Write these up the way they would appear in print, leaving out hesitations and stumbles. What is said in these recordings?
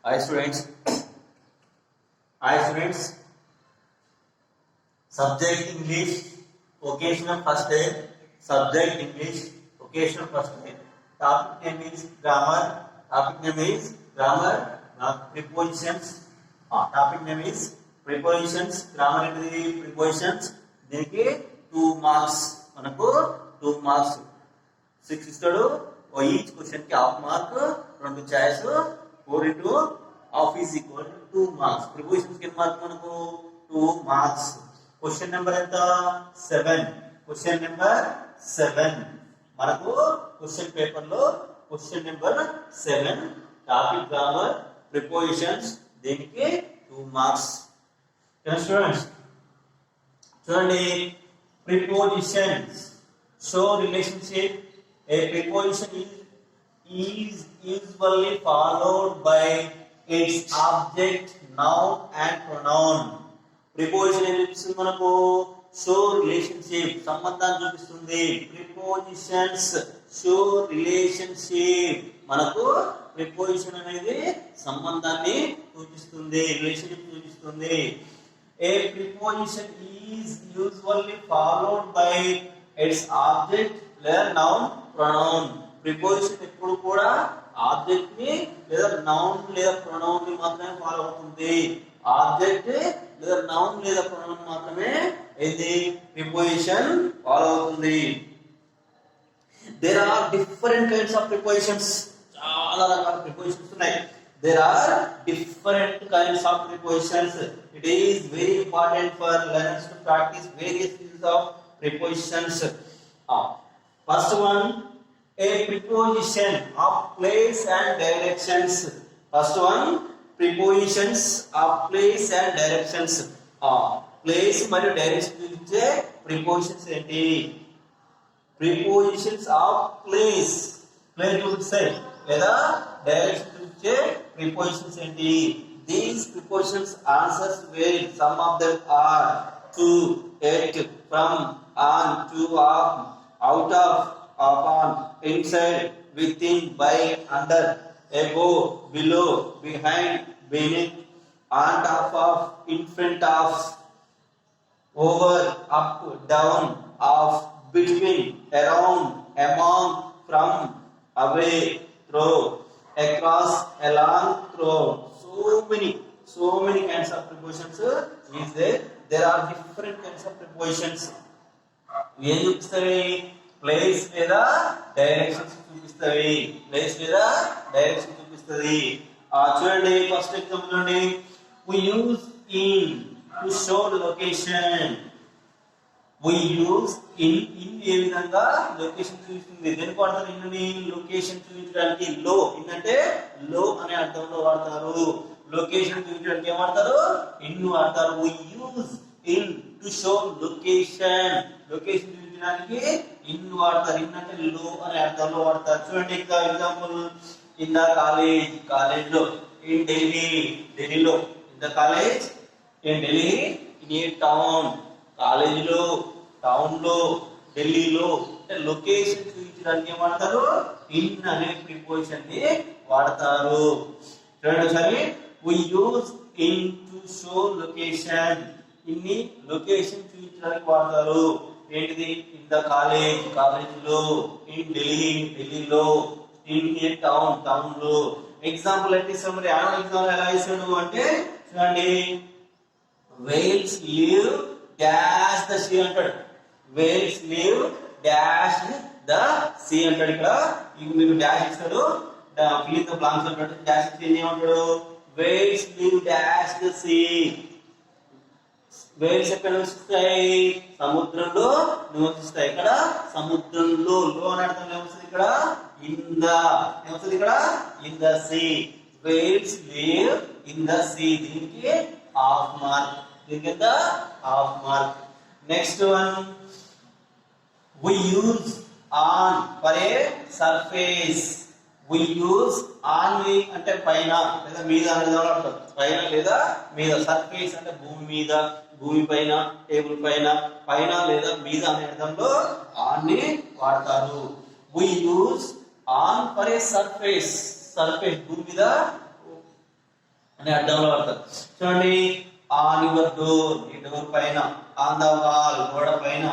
Hi students. Hi students. Subject English, occasional first day. Subject English, occasional first day. Topic name is grammar. Topic name is grammar. Prepositions. Topic name is prepositions. Grammar అనేది prepositions. దీనికి 2 marks. మనకు 2 marks. 6 ఇస్తాడు. Each question కి half mark, 2 choice, 4 into half is equal to 2 marks. Prepositions కి mark మనకు 2 marks. Question number ఎంత 7. Question number 7 మనకు question paper లో question number 7 topic grammar prepositions దీనికి 2 మార్క్స్. స్టూడెంట్స్ చూడండి, prepositions show relationship. A preposition is usually followed by its object, noun and pronoun. Preposition ఏం చూపిస్తుంది మనకు? షో రిలేషన్షిప్, సంబంధాన్ని చూపిస్తుంది. Prepositions show relationship. మనకు ప్రిపోజిషన్ అనేది సంబంధాన్ని సూచిస్తుంది, రిలేషన్షిప్ సూచిస్తుంది. A preposition is usually followed by its object లేదా నౌన్ ప్రొనౌన్. ప్రిపోజిషన్ ఎప్పుడు కూడా ఆబ్జెక్ట్ ని లేదా నౌన్ లేదా ప్రొనౌన్ ని మాత్రమే ఫాలో అవుతుంది. ఆబ్జెక్ట్ లేదా నౌన్ లేదా ప్రొనౌన్ మాత్రమే ఇది ప్రిపోజిషన్ ఫాలో అవుతుంది. There are different kinds of prepositions. చాలా రకాల ప్రిపోజిషన్స్ ఉన్నాయి. There are different kinds of prepositions. It is very important for learners to practise various uses of prepositions. First one, a preposition of place and directions. First one, prepositions of place and directions. Place మరియు direction చూపించే prepositions ఏంటి? Prepositions of place, place చూపిస్తాయి లేదా direction చూపించే prepositions ఏంటి? These prepositions answers vary. Some of them are to, at, from, on, to, of, out of, upon, inside, within, by, under, above, below, behind, beneath, on top of, in front of, over, up, down, off, between, around, among, from, away, through, across, along, through. So many kinds of prepositions is there. There are different kinds of prepositions. ఏం చూపిస్తాయి? Place లేదా directions చూపిస్తాయి. Place లేదా direction చూపిస్తుంది. చూడండి, first example చూడండి. we use in to show location. we use in ఏ విధంగా location చూపిస్తుంది. దేనికి వాడతారు? ఇన్ని లొకేషన్ చూపించడానికి. లో ఇన్ అంటే లో అనే అర్థంలో వాడతారు. లొకేషన్ చూపించడానికి ఏం వాడతారు? ఇన్ వాడతారు. we use in to show location. Location చూపించడానికి ఇన్ వాడతారు. ఇన్ అంటే లో అనే అర్థంలో వాడతారు. చూడండి, ఇంకా example. In the college, college లో. ఇన్ ఢిల్లీ, ఢిల్లీలో. In the college, in Delhi. In a town, college లో, టౌన్ లో, ఢిల్లీలో. అంటే లొకేషన్ చూపించడానికి ఏం వాడతారు? ఇన్ అనే ప్రిపోజిషన్ ని వాడతారు. చూడండి ఒకసారి. we use in to show location. ఇన్ని లొకేషన్ చూపించడానికి వాడతారు. ఏంటిది? ఇన్ ద కాలేజ్, కాలేజ్ లో. ఇన్ ఢిల్లీ, ఢిల్లీలో. ఇన్ ఏ టౌన్, టౌన్ లో. ఎగ్జాంపుల్ అంటే సమ్మరీ. ఎగ్జాంపుల్ ఎలా ఇస్తాడు అంటే చూడండి, whales live dash the sea అంటాడు. Whales live dash the sea అంటాడు. ఇక్కడ మీకు డాష్ ఇస్తాడు, ఫిల్ ద బ్లాంక్స్ అంటాడు. డాష్ ఇస్తే ఏమంటాడు? Whales live dash the sea. Whales ఎక్కడ నివసిస్తాయి? సముద్రంలో నివసిస్తాయి. ఇక్కడ సముద్రంలో. లో అని అర్థం ఏమొస్తుంది? ఇక్కడ ఇన్ ద ఏమొస్తుంది? ఇక్కడ in the sea. Whales live in the sea. దీనికి హాఫ్ మార్క్. దీనికి ఎంత? Half mark. Next one, we use on for a surface. we use on అంటే పైన లేదా మీద అనేది అర్థం. పైన లేదా మీద. సర్ఫేస్ అంటే భూమి మీద, భూమి పైన, టేబుల్ పైన, పైన లేదా మీద అనే అర్థంలో ఆన్ ని వాడతారు. we use on for a surface. Surface భూమి మీద అని అర్థంలో వాడతారు. చూడండి, ఆన్ యువర్ డోర్, ఈ డోర్ పైన, ఆన్ ద వాల్, గోడ పైన,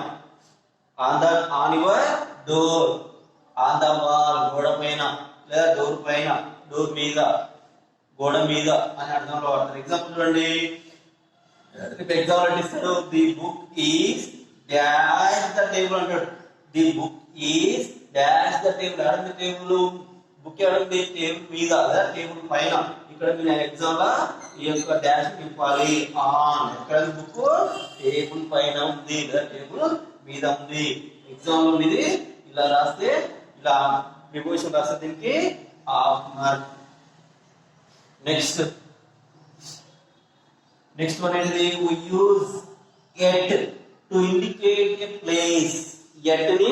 on your door, on the wall, గోడ పైన, లేదా డోర్ పైన, డోర్ మీద, గోడ మీద అని అర్థంలో వాడతారు. ఎగ్జాంపుల్ చూడండి, ఎగ్జాంపుల్ ఇస్తాడు, the book is dash the table అంటాడు. The book is dash the table. ఎక్కడ టేబుల్, బుక్ ఎక్కడుంది, టేబుల్ మీద లేదా టేబుల్ పైన. ఇక్కడ మీరు ఎగ్జామ్ లా ఈ యొక్క డాష్ నింపాలి. ఆన్, ఎక్కడ బుక్ టేబుల్ పైన ఉంది లేదా టేబుల్ మీద ఉంది. ఎగ్జామ్ లో ఇది ఇలా రాస్తే, ఇలా ప్రిపోజిషన్ రాస్తే దీనికి హాఫ్ మార్క్. నెక్స్ట్ వన్ ఏంటి, we use at to indicate a place. at ని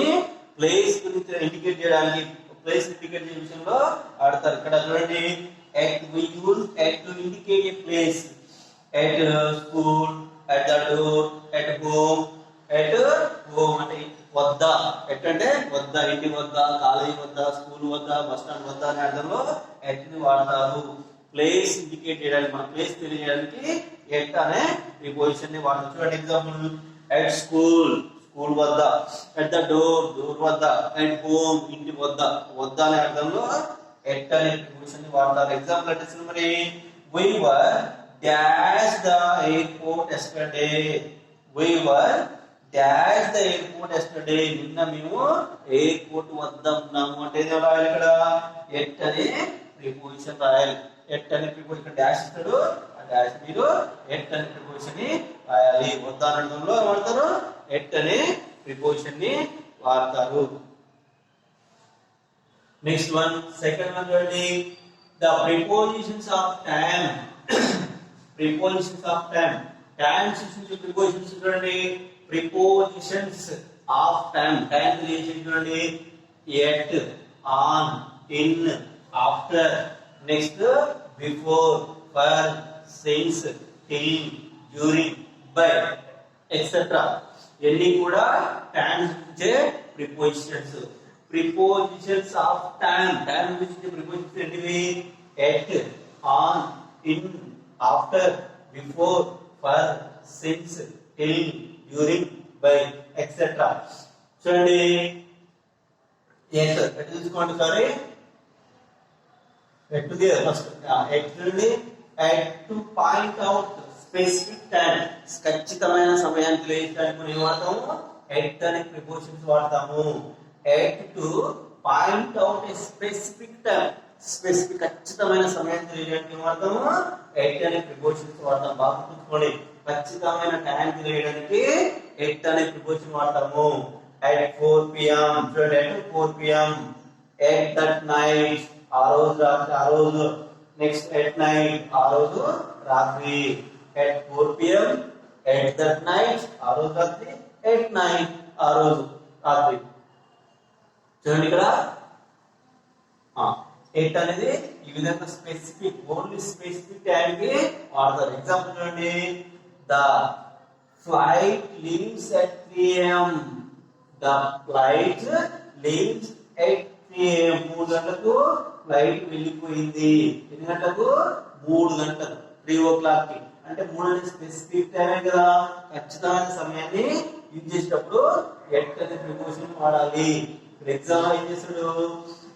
ప్లేస్ గురించి ఇండికేట్ చేయడానికి, ప్లేస్ ఇండికేట్ చేసే విషయంలో ఆడతారు. ఇక్కడ చూడండి, at we use at to indicate a place. at school, at the door, at home అంటే వద్ద. at అంటే వద్ద, ఇంటి వద్ద, కాలేజీ వద్ద, స్కూల్ వద్ద, బస్ స్టాండ్ వద్ద అనే అర్థంలో at ని వాడతారు. ప్లేస్ ఇండికేట్ చేయడానికి, మన ప్లేస్ తెలియజేయడానికి ఎట్ అనే ప్రిపోజిషన్ ని వాడతాం. చూడండి ఎగ్జాంపుల్, ఎట్ స్కూల్, స్కూల్ వద్ద, ఎట్ ద డోర్, డోర్ వద్ద, ఎట్ హోమ్, ఇంటి వద్ద, వద్ద అనే అర్థంలో ఎట్ అనే ప్రిపోజిషన్ ని వాడతారు. ఎగ్జాంపుల్ అంటే మరి, we were dash the airport yesterday. we were dash the airport yesterday. నిన్న మేము ఎయిర్పోర్ట్ వద్ద ఉన్నాము అంటే ఏం రాయాలి, ఇక్కడ ఎట్ అనే ప్రిపోజిషన్ రాయాలి. ఎట్ అనే ప్రిపోజిషన్ డాష్ ఇస్తాడు, ఆ డాష్ మీరు ఎట్ అనే ప్రిపోజిషన్ ని రాయాలి. వద్ద అనడంలో వాడతారు, ఎట్ అనే ప్రిపోజిషన్ ని వాడతారు. నెక్స్ట్ వన్, సెకండ్ వన్ చూడండి, the prepositions of time. Prepositions of time, time సూచించే ప్రిపోజిషన్స్ చూడండి. ప్రిపోజిషన్స్ ఆఫ్ టైం, టైం తెలియజేసి చూడండి, at, on, in, after, next before, for, since, till, during, by etcetera. ఇవన్నీ కూడా టైం సూచించే prepositions. Prepositions of time, time సూచించే prepositions ఏంటివి, at, on, in, after, before, for, since, till, during, by etcetera. చూడండి, at తీసుకోండి, sorry at the first at నుండి, at to point out specific time, ఖచ్చితమైన సమయాన్ని తెలియజేయడానికి మనం ఏం వాడతాము, ఎట్ అనే ప్రిపోజిషన్స్ వాడతాము. At to point out A specific time, specific ఖచ్చితమైన సమయాన్ని తెలియజేయడానికి ఏం వాడతాము, ఎట్ అనే ప్రిపోజిషన్స్ వాడతాం. బాగా గుర్తుంచుకోండి, ఖచ్చితమైన టైం తెలియడానికి ఎట్ అనే ప్రిపోజిషన్ వాడతాము. at 4 pm, చూడండి, at 4 pm, at that night, ఆ రోజు రాత్రి, ఆ రోజు, నెక్స్ట్ at night, ఆ రోజు రాత్రి, at 4 pm, at that night, ఆ రోజు రాత్రి, at night, ఆ రోజు రాత్రి. చూడండి ఇక్కడ ఎట్ అనేది ఈ విధంగా స్పెసిఫిక్, ఓన్లీ స్పెసిఫిక్ టైం కి వాడతారు. ఎగ్జాంపుల్ చూడండి, the flight leaves at 3 am. The flight leaves at 3 am. 3 గంటలకు ఫ్లైట్ వెళ్ళిపోయింది. ఎన్ని గంటలకు, 3 గంటలకు, 3 o'clock కి. అంటే 3 అనేది స్పెసిఫిక్ టైం కదా, ఖచ్చితమైన సమయాన్ని యూజ్ చేసేటప్పుడు ఎట్ అనే ప్రిపోజిషన్ వాడాలి. ఇప్పుడు ఎగ్జామ్ ఏం చేస్తాడు,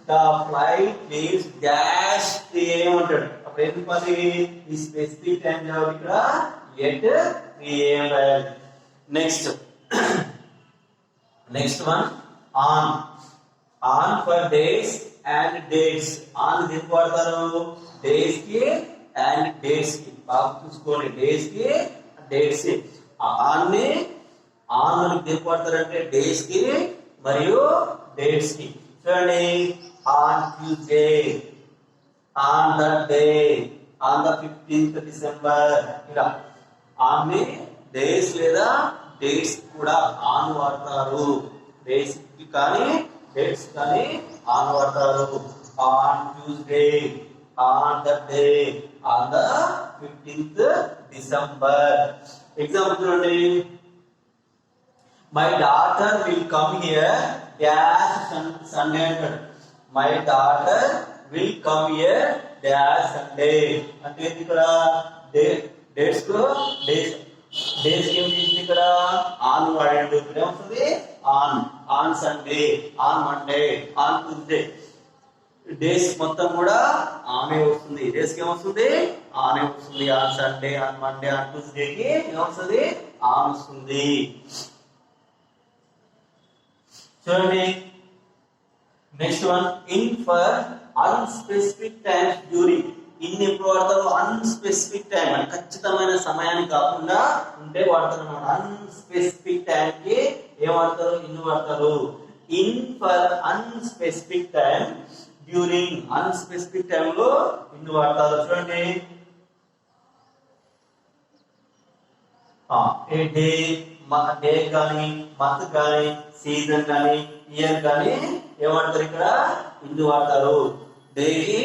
the flight leaves dash 3 am అంటాడు. అప్పుడు ఏం చెప్పాలి, ఈ స్పెసిఫిక్ టైం జవాబు ఇక్కడ ఎట్ 3 am రాయాలి. Next one, on. On for days and dates. On దేనికి వాడతారు, డేస్ కి అండ్ డేట్స్ కి. బాగా చూసుకోండి, డేస్ కి డేట్స్ కి. ఆన్ ని, ఆన్ దేనికి వాడతారంటే డేస్ కి మరియు డేట్స్ కి. చూడండి, on Tuesday, on the day, on the 15th December. ఇలా ఆన్ ని డేస్ లేదా డేట్స్ కూడా ఆన్ వాడతారు. డేస్ కి కానీ డేట్స్ కానీ ఆన్ వాడతారు. On Tuesday, on the day, on the 15th December. Example చూడండి, my daughter will come here dash Sunday అంటాడు. My daughter will come here dash Sunday అంటే ఇక్కడ డేట్స్ కు డేస్ ఏం చేసింది ఇక్కడ ఆన్ వాడాడు. ఇక్కడ ఏమొస్తుంది on Sunday, on Monday, on Tuesday. Days మొత్తం కూడా ఆనే వస్తుంది. డేస్ కి ఏమొస్తుంది ఆనే వస్తుంది. On Sunday, on Monday, on Tuesday కి ఏమొస్తుంది ఆన్ వస్తుంది. చూడండి next one in for unspecific time during. In ఎప్పుడు వాడతారు అన్స్పెసిఫిక్ టైం అంటే ఖచ్చితమైన సమయాన్ని కాకుండా ఉంటే వాడతారు అన్నమాట. అన్స్పెసిఫిక్ టైం కి ఏం వాడతారు ఇన్ వాడతారు. In for unspecific time during unspecific time లో ఇన్ వాడతారు. చూడండి ఏ డే కానీ మంత్ కానీ సీజన్ కానీ ఇయర్ కానీ ఏమంటారు ఇక్కడ ఇన్ వాడతారు. డేకి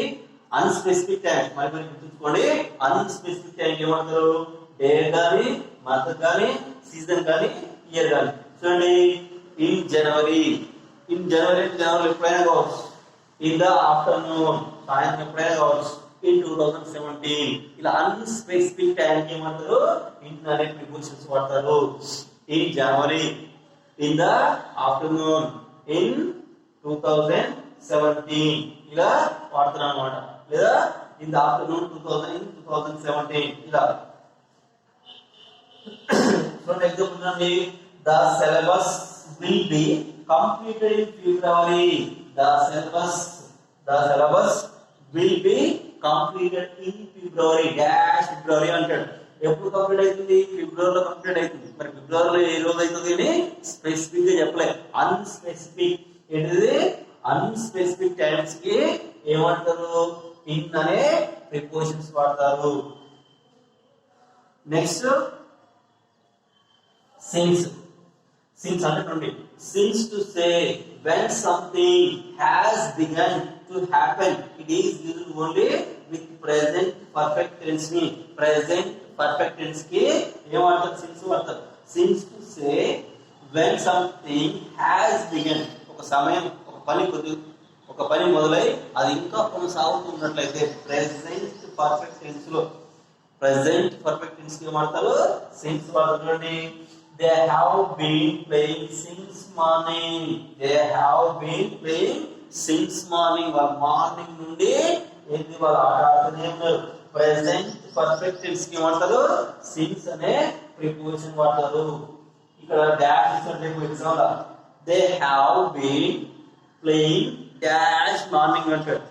అన్స్పెసిఫిక్ టైం మరి గుర్తుంచుకోండి. అన్స్పెసిఫిక్ టైం ఏమంటారు డే కానీ మంత్ కానీ సీజన్ కానీ ఇయర్ కానీ. చూడండి ఇన్ జనవరి ఎప్పుడైనా కావచ్చు. ఇన్ ద ఆఫ్టర్నూన్ సాయంత్రం ఎప్పుడైనా కావచ్చు. ఇన్ 2017 ఇలా అన్స్పెసిఫిక్ టైం కి ఏమంటారు ఇన్ అనే ప్రిపోజిషన్స్ వాడతారు. In January, in the afternoon, in 2017 ఇలా వాడతారు అన్నమాట. లేదా ఇన్ ద ఆఫ్టర్నూన్ 2017 ఇలా. చూడండి ఎగ్జాంపుల్ చూడండి. The syllabus will be completed in February. The syllabus will be completed in February dash February అంటాడు. ఎప్పుడు కంప్లీట్ అవుతుంది ఫిబ్రవరిలో కంప్లీట్ అవుతుంది. మరి ఫిబ్రవరిలో ఏ రోజు అవుతుంది అని స్పెసిఫిక్ గా చెప్పలేదు. అన్స్పెసిఫిక్ ఏంటిది అన్స్పెసిఫిక్ టైమ్స్ కి ఏమంటారు ఇన్ అనే ప్రిపోజిషన్స్ వాడతారు. నెక్స్ట్ since అంటే since to say when something has begun to happen it is used only with present perfect tense ని present perfect tense కి ఏమంటారు since వాడతారు. since to say when something has begun ఒక పని మొదలై అది ఇంకా కొనసాగుతున్నట్లయితే present perfect tense లో present perfect tense కి ఏమంటారు since వాడతారు. They have been playing since morning. వాళ్ళ మార్నింగ్ నుండి ఏంటి వాళ్ళ ఆట ఆడుతూనే ఉన్నారు. ప్రెసెంట్ పర్ఫెక్ట్ టెన్స్ కి ఏమంటారు సిన్స్ అనే ప్రిపోజిషన్ వాడతారు. ఇక్కడ డాష్ అంటే example they have been playing dash morning అంటాడు.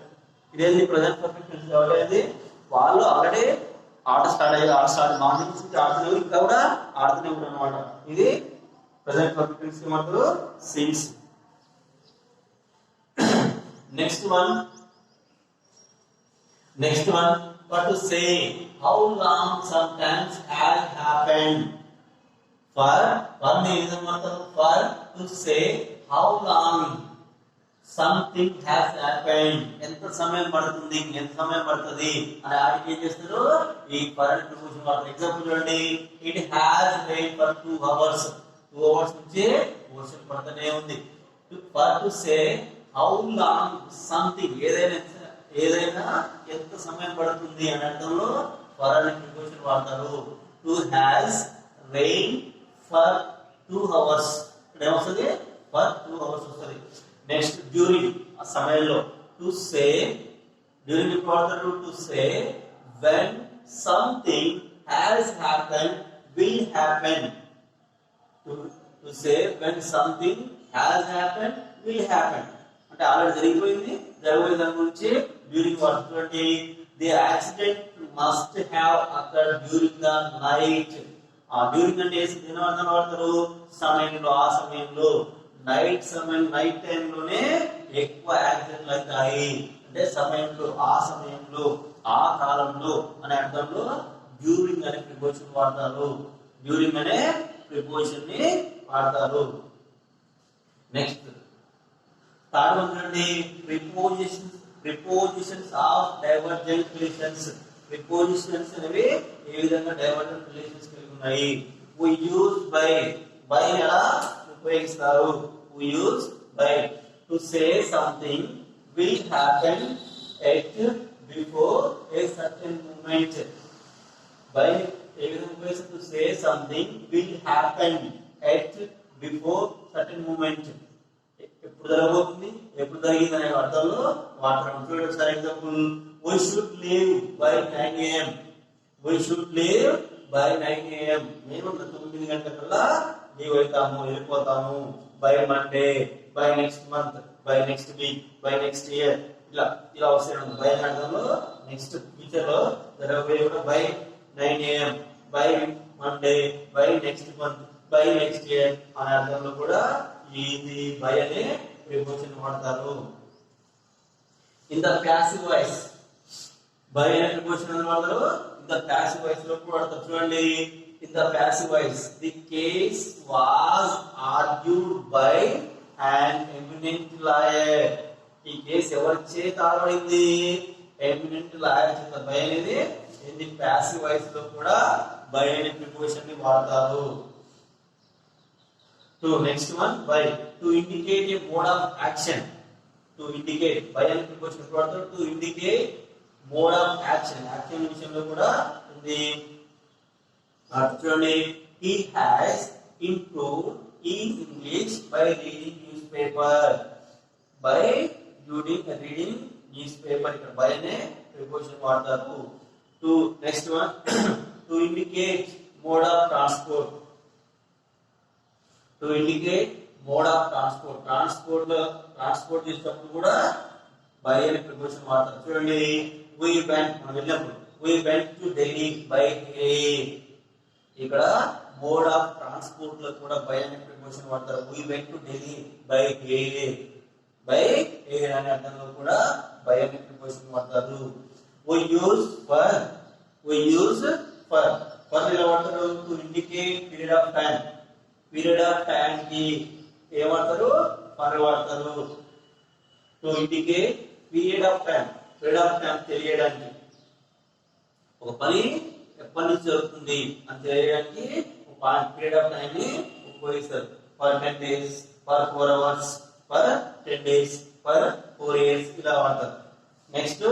ఇదేంటి ప్రెసెంట్ పర్ఫెక్ట్ టెన్స్ కాబట్టి వాళ్ళు ఆల్రెడీ ఆట స్టార్ట్ మార్నింగ్ నుంచి ఆడుతూనే ఇంకా కూడా ఆడుతూనే ఉంటారు అనమాట. ఇది ప్రెసెంట్ పర్ఫెక్ట్ టెన్స్ ఏమంటారు since. Next one for to say how long some times has happened. For ని ఏం వాడతారు for to say how long something has happened ఎంత సమయం పడుతుంది అని ఆడికి ఏం చేస్తారు ఈ ఫర్ ప్రిపోజిషన్ వాడతారు. ఎగ్జాంపుల్ చూడండి it has rain for 2 hours. 2 hours నుంచి వర్షం పడుతూనే ఉంది. For to say how long something ఏదైనా ఎంత సమయం పడుతుంది అనే అర్థంలో ఫర్ అనే ప్రిపోజిషన్ వాడతారు. To has rain for 2 hours ఇక్కడ ఏమొస్తుంది ఫర్ 2 hours వస్తుంది. నెక్స్ట్ డ్యూరింగ్ ఆ సమయంలో టు సే డ్యూరింగ్ ఎప్పుడు వాడతారు to say when something has happened will happen. to say when something has happened will happen అంటే ఆల్రెడీ జరిగిపోయింది జరగబోయే దాని గురించి డ్యూరింగ్ వాడుతున్నటువంటి the accident must have occurred during the night. During అంటే దేని అర్థం వాడతారు సమయంలో ఆ సమయంలో నైట్ టైంలోనే ఎక్కువ యాక్సిడెంట్లు అవుతాయి అంటే సమయంలో ఆ కాలంలో అనే అర్థంలో డ్యూరింగ్ అనే ప్రిపోజిషన్ వాడతారు. డ్యూరింగ్ అనే ప్రిపోజిషన్ ని వాడతారు. నెక్స్ట్ థర్డ్ వన్ చూడండి prepositions of divergent relations. Prepositions అనేవి ఏ విధంగా డైవర్జెంట్ రిలేషన్స్ కలిగి ఉన్నాయి. we use by ఎలా ఉపయోగిస్తారు we use by to say something will happen at before a certain moment. By a person to say something will happen at before certain moment. ఎప్పుడు జరగబోతుంది ఎప్పుడు జరిగింది అనే అర్థంలో వాడతాం. చూడండి for example, we should leave by 9 am. we should leave by 9 am. మేము 9 గంటలకల్లా లీవ్ అవుతాము, వెళ్ళిపోతాము. by Monday, by next month, by next week, by next year. ఇలా ఇలా వస్తాయి. బై అర్థంలో నెక్స్ట్ ఫ్యూచర్ లో జరగబోయే కూడా by 9 am, by Monday, by next month, by next year అనే అర్థంలో కూడా ఇది బై అనే ప్రిపోజిషన్ వాడతారు. In the passive voice by అనే ప్రిపోజిషన్ అని వాడతారు. ఇన్ ద ప్యాసివ్ వాయిస్ లో కూడా వాడతారు. చూడండి, in the passive voice the case was argued by an eminent lawyer. ఈ కేసు ఎవరి చేత ఆడబడింది? ఎమినెంట్ లాయర్ చేత. బై అనేది ఇది ప్యాసివ్ వాయిస్ లో కూడా బై అనే ప్రిపోజిషన్ ని వాడతారు. To next one, by to indicate a mode of action. To indicate by అనే ప్రిపోజిషన్ వాడతారు. To indicate mode of action. Action విషయంలో కూడా ఉంది. చూడండి, he has improved in English by reading newspaper. By reading newspaper ఇక్కడ by అనే preposition వాడతారు. To next one, to indicate mode of transport. To indicate mode of transport. Transport చేసేటప్పుడు కూడా by అనే ప్రిపోజిషన్ వాడతారు. చూడండి, we went మనం వెళ్ళినప్పుడు we went to Delhi by air. ఇక్కడ మోడ్ ఆఫ్ ట్రాన్స్పోర్ట్ లో కూడా by అనే ప్రిపోజిషన్ వాడతారు. we went to Delhi by air. by air అనే అర్థంలో కూడా by అనే ప్రిపోజిషన్ వాడతారు. we use for ఇలా వాడతారు. to indicate period of time. Period of time కి ఏమంటారు? ఫర్ వాడతారు. To indicate period of time. Period of time తెలియడానికి, ఒక పని ఎప్పటి నుంచి జరుగుతుంది అని తెలియడానికి పీరియడ్ ఆఫ్ టైం ని ఉపయోగిస్తారు. For 10 days, for 4 hours, for 10 days, for 4 years ఇలా వాడతారు. నెక్స్ట్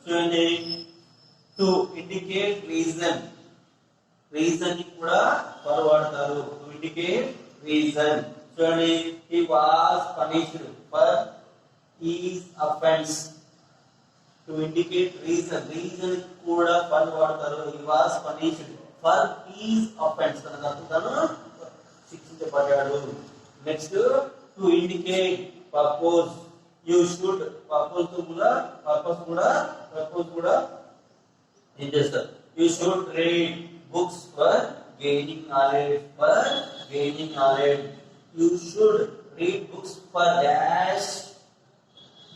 చూడండి, టు ఇండికేట్ రీజన్. రీజన్ ని కూడా ఫర్ వాడతారు. To indicate reason. చూడండి, he was punished for his offense. To indicate reason. Reason కూడా ఫర్ వాడతారు. he was punished for his offense. తను శిక్షించబడ్డాడు. Next, to indicate purpose. you should purpose కూడా ఏం చేస్తారు? you should read books for gaining knowledge. you should read books for dash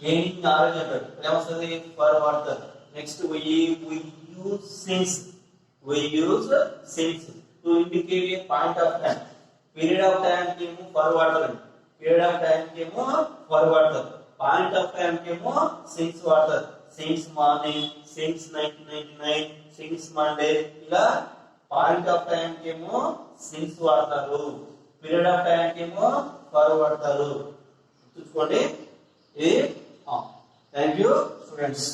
gaining knowledge అంటారు. ఏమొస్తుంది? For వాడతారు. Next, we use since. to indicate a point of time. Period of time కి ఏమో for వాడతారు. Point of time కి ఏమో since వాడతారు. since morning, since 1999, since Monday ఇలా పాయింట్ ఆఫ్ టైం కి ఏమో since వాడతారు. పీరియడ్ ఆఫ్ టైం కి ఏమో ఫర్ వాడతారు. చూసుకోండి. Thank you students.